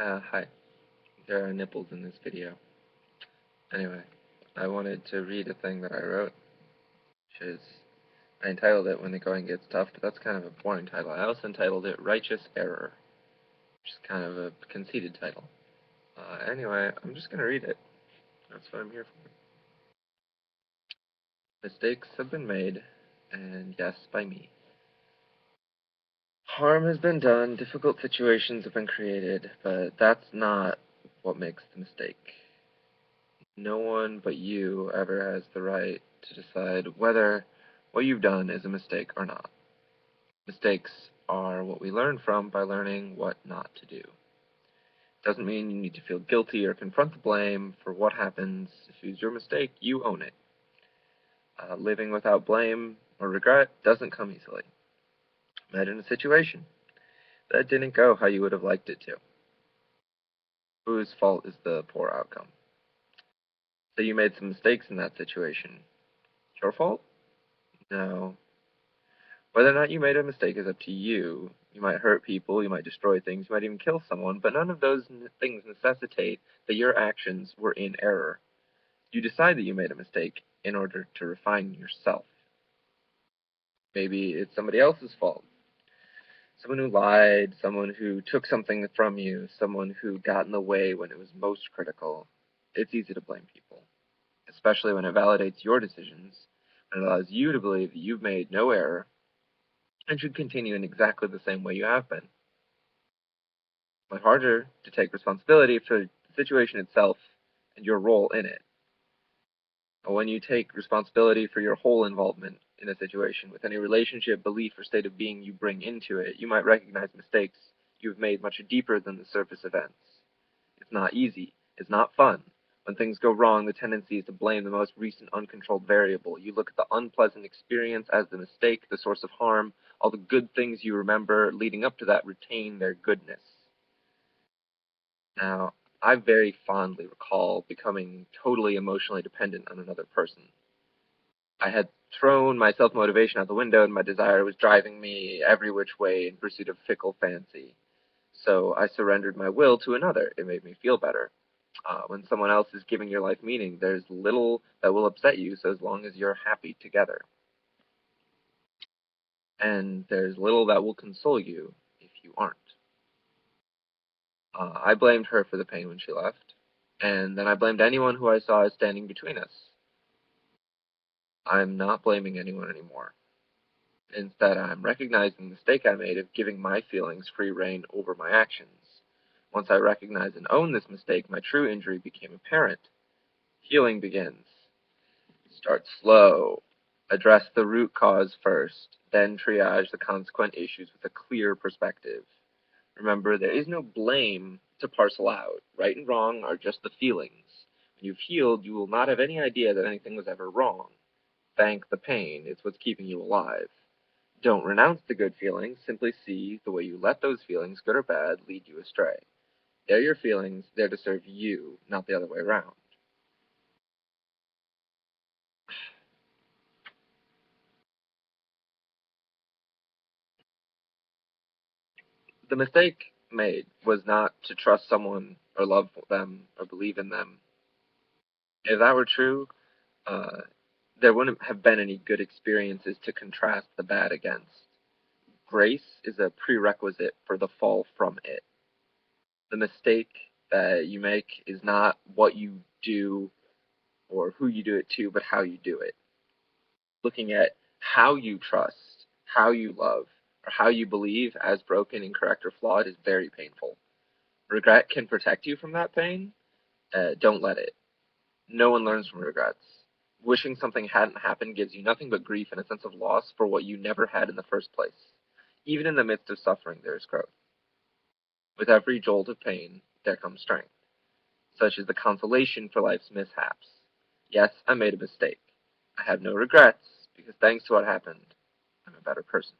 Hi. There are nipples in this video. Anyway, I wanted to read a thing that I wrote, which is, I entitled it When the Going Gets Tough, but that's kind of a boring title. I also entitled it Righteous Error, which is kind of a conceited title. Anyway, I'm just going to read it. That's what I'm here for. Mistakes have been made, and yes, by me. Harm has been done, difficult situations have been created, but that's not what makes the mistake. No one but you ever has the right to decide whether what you've done is a mistake or not. Mistakes are what we learn from by learning what not to do. Doesn't mean you need to feel guilty or confront the blame for what happens. If it's your mistake, you own it. Living without blame or regret doesn't come easily. Imagine a situation that didn't go how you would have liked it to. Whose fault is the poor outcome? So you made some mistakes in that situation. Your fault? No. Whether or not you made a mistake is up to you. You might hurt people, you might destroy things, you might even kill someone, but none of those things necessitate that your actions were in error. You decide that you made a mistake in order to refine yourself. Maybe it's somebody else's fault. Someone who lied, someone who took something from you, someone who got in the way when it was most critical. It's easy to blame people, especially when it validates your decisions and allows you to believe that you've made no error and should continue in exactly the same way you have been. Much harder to take responsibility for the situation itself and your role in it. When you take responsibility for your whole involvement in a situation with any relationship, belief, or state of being you bring into it, you might recognize mistakes you've made much deeper than the surface events. It's not easy. It's not fun. When things go wrong, the tendency is to blame the most recent uncontrolled variable. You look at the unpleasant experience as the mistake, the source of harm. All the good things you remember leading up to that retain their goodness. Now, I very fondly recall becoming totally emotionally dependent on another person. I had thrown my self-motivation out the window, and my desire was driving me every which way in pursuit of fickle fancy. So I surrendered my will to another. It made me feel better. When someone else is giving your life meaning, there's little that will upset you, so as long as you're happy together. And there's little that will console you if you aren't. I blamed her for the pain when she left, and then I blamed anyone who I saw as standing between us. I'm not blaming anyone anymore. Instead, I'm recognizing the mistake I made of giving my feelings free rein over my actions. Once I recognize and own this mistake, my true injury became apparent. Healing begins. Start slow. Address the root cause first, then triage the consequent issues with a clear perspective. Remember, there is no blame to parcel out. Right and wrong are just the feelings. When you've healed, you will not have any idea that anything was ever wrong. Thank the pain. It's what's keeping you alive. Don't renounce the good feelings. Simply see the way you let those feelings, good or bad, lead you astray. They're your feelings. They're to serve you, not the other way around. The mistake made was not to trust someone or love them or believe in them. If that were true, uh, there wouldn't have been any good experiences to contrast the bad against. Grace is a prerequisite for the fall from it. The mistake that you make is not what you do or who you do it to, but how you do it. Looking at how you trust, how you love, or how you believe as broken, incorrect, or flawed is very painful. Regret can protect you from that pain. Don't let it. No one learns from regrets. Wishing something hadn't happened gives you nothing but grief and a sense of loss for what you never had in the first place. Even in the midst of suffering, there is growth. With every jolt of pain, there comes strength. Such is the consolation for life's mishaps. Yes, I made a mistake. I have no regrets, because thanks to what happened, I'm a better person.